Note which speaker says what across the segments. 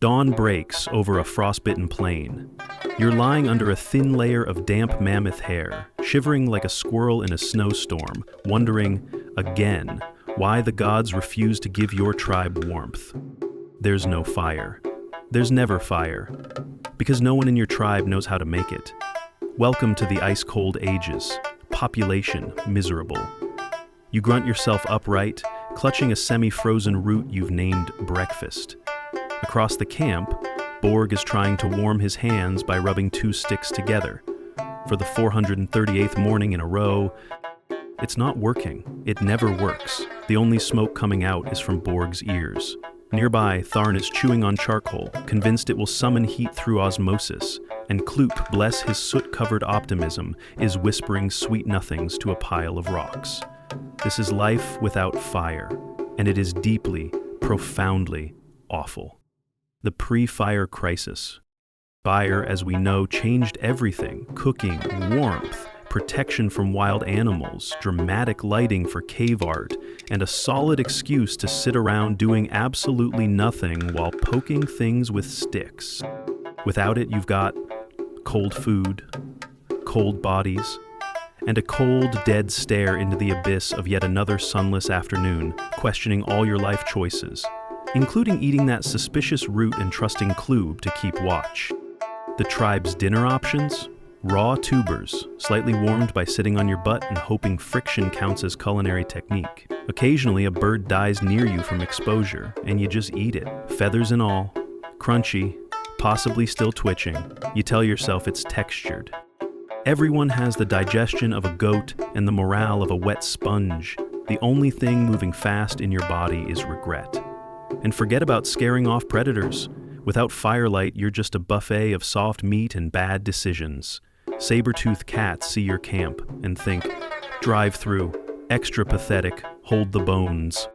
Speaker 1: Dawn breaks over a frostbitten plain. You're lying under a thin layer of damp mammoth hair, shivering like a squirrel in a snowstorm, wondering, again, why the gods refuse to give your tribe warmth. There's no fire. There's never fire, because no one in your tribe knows how to make it. Welcome to the ice-cold ages. Population miserable. You grunt yourself upright, clutching a semi-frozen root you've named breakfast. Across the camp, Borg is trying to warm his hands by rubbing two sticks together. For the 438th morning in a row, it's not working. It never works. The only smoke coming out is from Borg's ears. Nearby, Tharn is chewing on charcoal, convinced it will summon heat through osmosis, and Kloop, bless his soot-covered optimism, is whispering sweet nothings to a pile of rocks. This is life without fire, and it is deeply, profoundly awful. The pre-fire crisis. Fire, as we know, changed everything: cooking, warmth, protection from wild animals, dramatic lighting for cave art, and a solid excuse to sit around doing absolutely nothing while poking things with sticks. Without it, you've got cold food, cold bodies, and a cold, dead stare into the abyss of yet another sunless afternoon, questioning all your life choices, including eating that suspicious root and trusting Kloop to keep watch. The tribe's dinner options? Raw tubers, slightly warmed by sitting on your butt and hoping friction counts as culinary technique. Occasionally, a bird dies near you from exposure, and you just eat it, feathers and all, crunchy, possibly still twitching. You tell yourself it's textured. Everyone has the digestion of a goat and the morale of a wet sponge. The only thing moving fast in your body is regret. And forget about scaring off predators. Without firelight, you're just a buffet of soft meat and bad decisions. Saber-toothed cats see your camp and think, drive through, extra pathetic, hold the bones.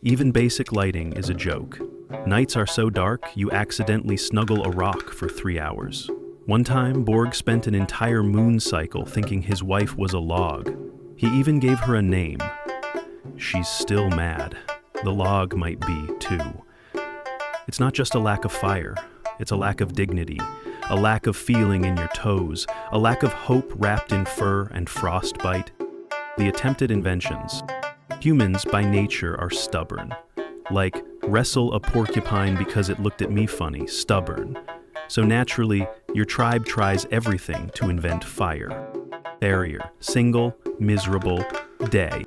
Speaker 1: Even basic lighting is a joke. Nights are so dark, you accidentally snuggle a rock for 3 hours. One time, Borg spent an entire moon cycle thinking his wife was a log. He even gave her a name. She's still mad. The log might be, too. It's not just a lack of fire. It's a lack of dignity, a lack of feeling in your toes, a lack of hope wrapped in fur and frostbite. The attempted inventions. Humans, by nature, are stubborn. Like, wrestle a porcupine because it looked at me funny, stubborn. So naturally, your tribe tries everything to invent fire. Barrier, single, miserable, day.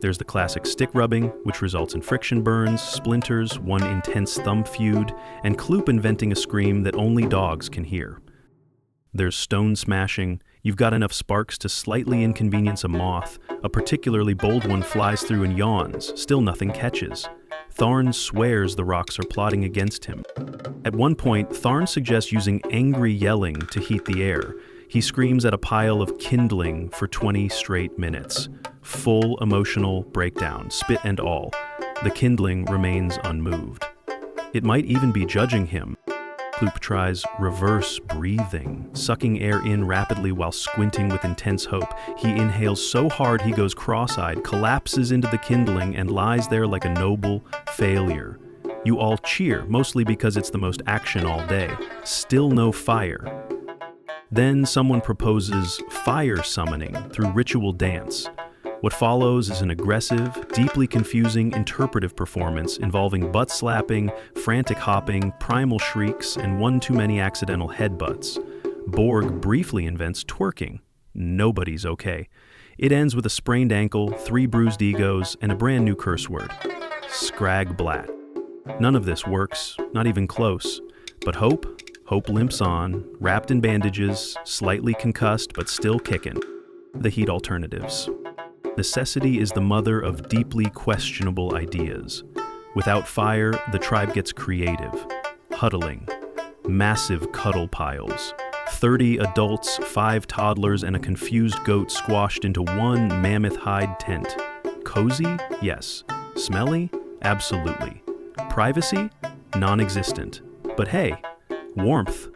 Speaker 1: There's the classic stick rubbing, which results in friction burns, splinters, one intense thumb feud, and Kloop inventing a scream that only dogs can hear. There's stone smashing. You've got enough sparks to slightly inconvenience a moth. A particularly bold one flies through and yawns. Still nothing catches. Tharn swears the rocks are plotting against him. At one point, Tharn suggests using angry yelling to heat the air. He screams at a pile of kindling for 20 straight minutes. Full emotional breakdown, spit and all. The kindling remains unmoved. It might even be judging him. Kloop tries reverse breathing, sucking air in rapidly while squinting with intense hope. He inhales so hard he goes cross-eyed, collapses into the kindling, and lies there like a noble failure. You all cheer, mostly because it's the most action all day. Still no fire. Then someone proposes fire summoning through ritual dance. What follows is an aggressive, deeply confusing interpretive performance involving butt-slapping, frantic hopping, primal shrieks, and one too many accidental headbutts. Borg briefly invents twerking. Nobody's okay. It ends with a sprained ankle, 3 bruised egos, and a brand new curse word. Scragblat. None of this works, not even close. But Hope limps on, wrapped in bandages, slightly concussed but still kicking. The heat alternatives. Necessity is the mother of deeply questionable ideas. Without fire, the tribe gets creative. Huddling. Massive cuddle piles. 30 adults, 5 toddlers, and a confused goat squashed into one mammoth hide tent. Cozy? Yes. Smelly? Absolutely. Privacy? Non-existent. But hey, warmth.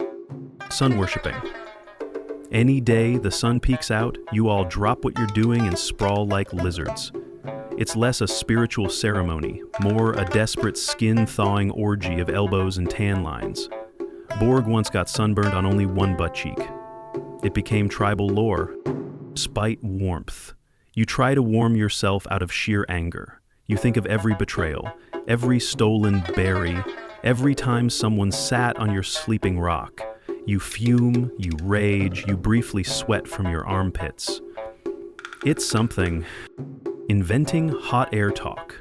Speaker 1: Sun worshipping. Any day the sun peeks out, you all drop what you're doing and sprawl like lizards. It's less a spiritual ceremony, more a desperate skin-thawing orgy of elbows and tan lines. Borg once got sunburned on only one butt cheek. It became tribal lore. Spite warmth. You try to warm yourself out of sheer anger. You think of every betrayal, every stolen berry, every time someone sat on your sleeping rock. You fume, you rage, you briefly sweat from your armpits. It's something. Inventing hot air talk.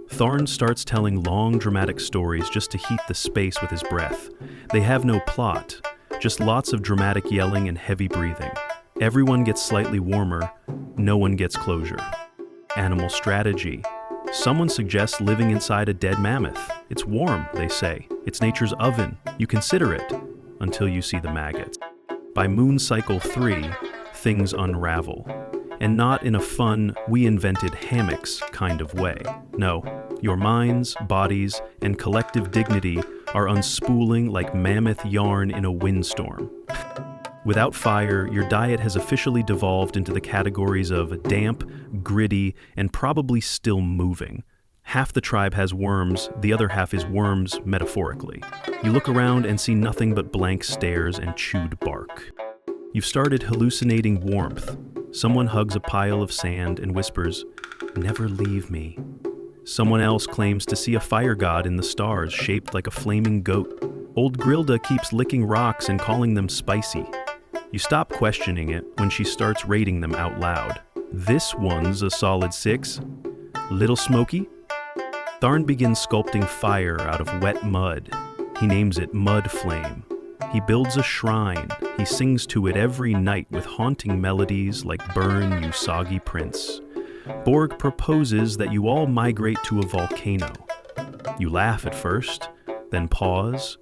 Speaker 1: Tharn starts telling long, dramatic stories just to heat the space with his breath. They have no plot, just lots of dramatic yelling and heavy breathing. Everyone gets slightly warmer, no one gets closure. Animal strategy. Someone suggests living inside a dead mammoth. It's warm, they say. It's nature's oven. You consider it, until you see the maggots. By moon cycle 3, things unravel. And not in a fun, we invented hammocks kind of way. No, your minds, bodies, and collective dignity are unspooling like mammoth yarn in a windstorm. Without fire, your diet has officially devolved into the categories of damp, gritty, and probably still moving. Half the tribe has worms, the other half is worms metaphorically. You look around and see nothing but blank stares and chewed bark. You've started hallucinating warmth. Someone hugs a pile of sand and whispers, "Never leave me." Someone else claims to see a fire god in the stars shaped like a flaming goat. Old Grilda keeps licking rocks and calling them spicy. You stop questioning it when she starts rating them out loud. This one's a solid 6. Little smoky? Tharn begins sculpting fire out of wet mud. He names it Mud Flame. He builds a shrine. He sings to it every night with haunting melodies like "Burn, You Soggy Prince." Borg proposes that you all migrate to a volcano. You laugh at first, then pause,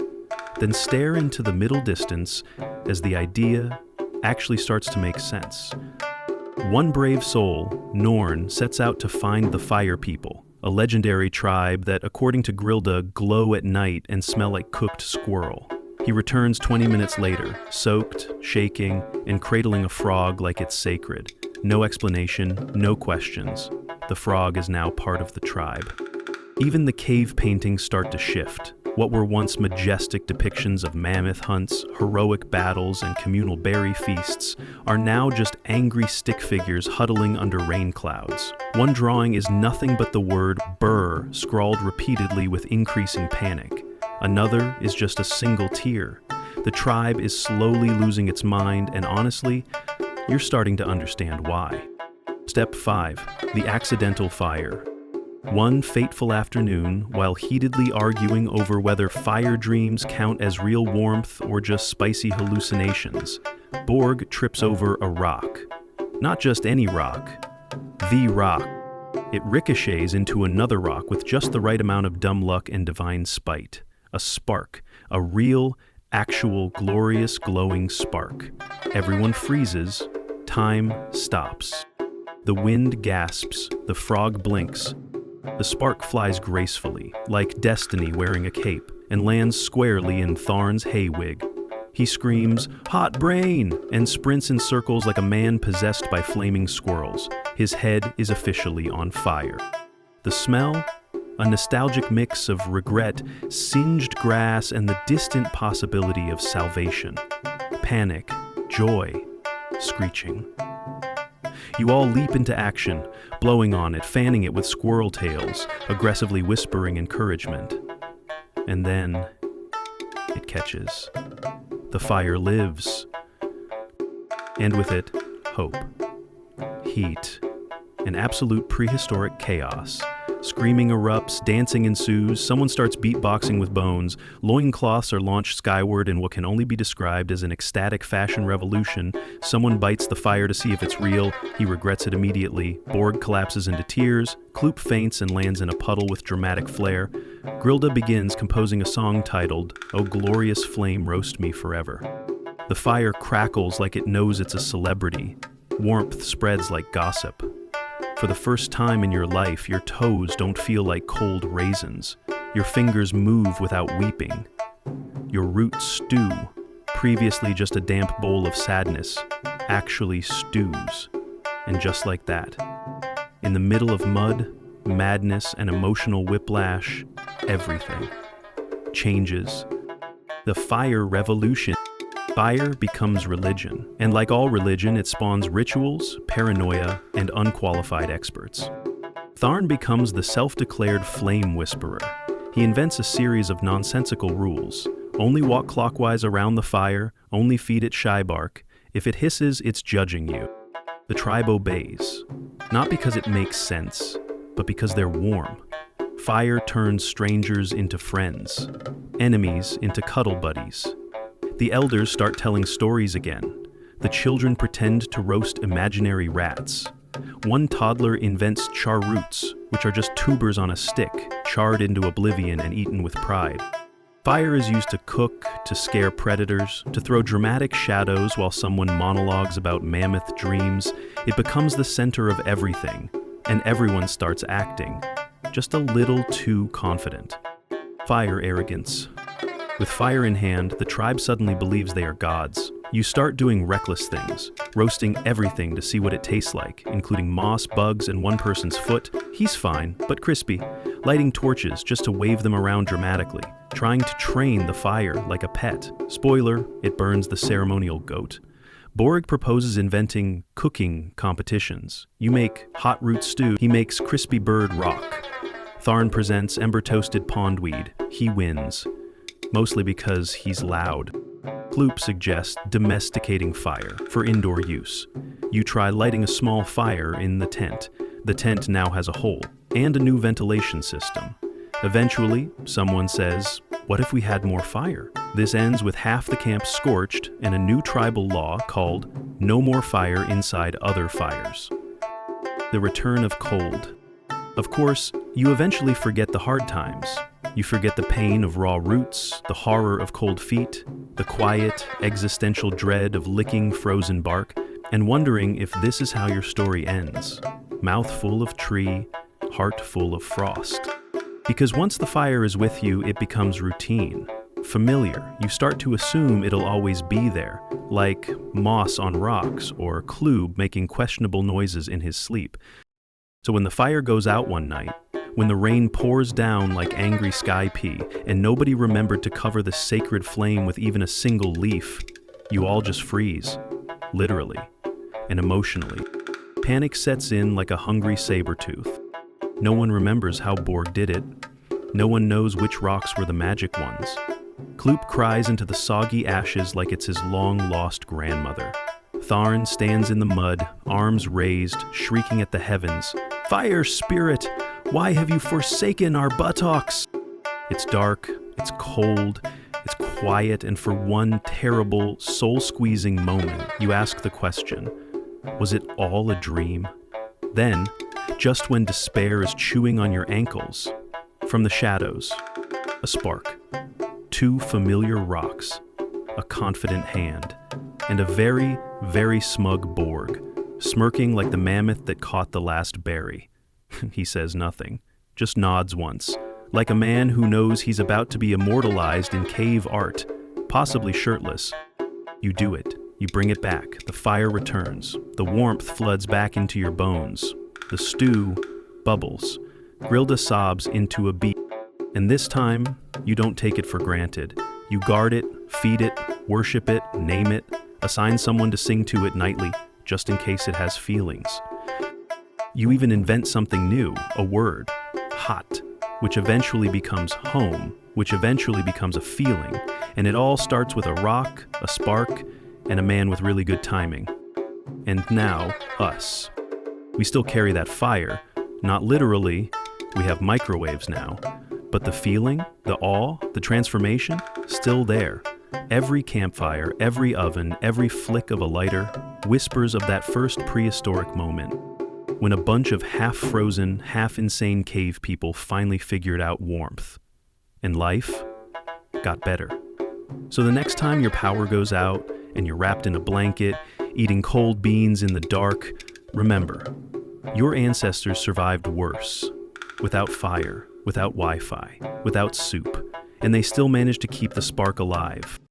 Speaker 1: then stare into the middle distance as the idea actually starts to make sense. One brave soul, Norn, sets out to find the Fire People, a legendary tribe that, according to Grilda, glow at night and smell like cooked squirrel. He returns 20 minutes later, soaked, shaking, and cradling a frog like it's sacred. No explanation, no questions. The frog is now part of the tribe. Even the cave paintings start to shift. What were once majestic depictions of mammoth hunts, heroic battles, and communal berry feasts are now just angry stick figures huddling under rain clouds. One drawing is nothing but the word "burr" scrawled repeatedly with increasing panic. Another is just a single tear. The tribe is slowly losing its mind, and honestly, you're starting to understand why. Step 5. The accidental fire. One fateful afternoon, while heatedly arguing over whether fire dreams count as real warmth or just spicy hallucinations, Borg trips over a rock. Not just any rock, the rock. It ricochets into another rock with just the right amount of dumb luck and divine spite. A spark, a real, actual, glorious, glowing spark. Everyone freezes. Time stops. The wind gasps. The frog blinks. The spark flies gracefully, like destiny wearing a cape, and lands squarely in Tharn's hay wig. He screams, "Hot brain!" and sprints in circles like a man possessed by flaming squirrels. His head is officially on fire. The smell? A nostalgic mix of regret, singed grass, and the distant possibility of salvation. Panic, joy, screeching. You all leap into action, blowing on it, fanning it with squirrel tails, aggressively whispering encouragement. And then it catches. The fire lives. And with it, hope, heat, and absolute prehistoric chaos. Screaming erupts, dancing ensues, someone starts beatboxing with bones, loincloths are launched skyward in what can only be described as an ecstatic fashion revolution, someone bites the fire to see if it's real, he regrets it immediately, Borg collapses into tears, Kloop faints and lands in a puddle with dramatic flair, Grilda begins composing a song titled, "O Glorious Flame Roast Me Forever." The fire crackles like it knows it's a celebrity, warmth spreads like gossip. For the first time in your life, your toes don't feel like cold raisins. Your fingers move without weeping. Your roots stew, previously just a damp bowl of sadness, actually stews. And just like that, In the middle of mud, madness, and emotional whiplash, everything changes. The fire revolution. Fire becomes religion, and like all religion, it spawns rituals, paranoia, and unqualified experts. Tharn becomes the self-declared flame whisperer. He invents a series of nonsensical rules. Only walk clockwise around the fire, only feed it shy bark. If it hisses, it's judging you. The tribe obeys, not because it makes sense, but because they're warm. Fire turns strangers into friends, enemies into cuddle buddies. The elders start telling stories again. The children pretend to roast imaginary rats. One toddler invents charroots, which are just tubers on a stick, charred into oblivion and eaten with pride. Fire is used to cook, to scare predators, to throw dramatic shadows while someone monologues about mammoth dreams. It becomes the center of everything, and everyone starts acting, just a little too confident. Fire arrogance. With fire in hand, the tribe suddenly believes they are gods. You start doing reckless things, roasting everything to see what it tastes like, including moss, bugs, and one person's foot. He's fine, but crispy. Lighting torches just to wave them around dramatically, trying to train the fire like a pet. Spoiler, it burns the ceremonial goat. Borg proposes inventing cooking competitions. You make hot root stew, he makes crispy bird rock. Tharn presents ember-toasted pondweed. He wins, mostly because he's loud. Kloop suggests domesticating fire for indoor use. You try lighting a small fire in the tent. The tent now has a hole and a new ventilation system. Eventually, someone says, "What if we had more fire?" This ends with half the camp scorched and a new tribal law called "No more fire inside other fires." The return of cold. Of course, you eventually forget the hard times. You forget the pain of raw roots, the horror of cold feet, the quiet, existential dread of licking frozen bark, and wondering if this is how your story ends. Mouth full of tree, heart full of frost. Because once the fire is with you, it becomes routine, familiar. You start to assume it'll always be there, like moss on rocks or Kloop making questionable noises in his sleep. So when the fire goes out one night, when the rain pours down like angry sky pea, and nobody remembered to cover the sacred flame with even a single leaf, you all just freeze, literally and emotionally. Panic sets in like a hungry saber-tooth. No one remembers how Borg did it. No one knows which rocks were the magic ones. Kloop cries into the soggy ashes like it's his long-lost grandmother. Tharn stands in the mud, arms raised, shrieking at the heavens. "Fire spirit! Why have you forsaken our buttocks?" It's dark, it's cold, it's quiet, and for one terrible, soul-squeezing moment, you ask the question, was it all a dream? Then, just when despair is chewing on your ankles, from the shadows, a spark, two familiar rocks, a confident hand, and a very, very smug Borg, smirking like the mammoth that caught the last berry. He says nothing, just nods once, like a man who knows he's about to be immortalized in cave art, possibly shirtless. You do it. You bring it back. The fire returns. The warmth floods back into your bones. The stew bubbles. Grilda sobs into a beat. And this time, you don't take it for granted. You guard it, feed it, worship it, name it, assign someone to sing to it nightly, just in case it has feelings. You even invent something new, a word, hot, which eventually becomes home, which eventually becomes a feeling, and it all starts with a rock, a spark, and a man with really good timing. And now, us. We still carry that fire, not literally, we have microwaves now, but the feeling, the awe, the transformation, still there. Every campfire, every oven, every flick of a lighter, whispers of that first prehistoric moment, when a bunch of half-frozen, half-insane cave people finally figured out warmth. And life got better. So the next time your power goes out, and you're wrapped in a blanket, eating cold beans in the dark, remember, your ancestors survived worse, without fire, without Wi-Fi, without soup, and they still managed to keep the spark alive.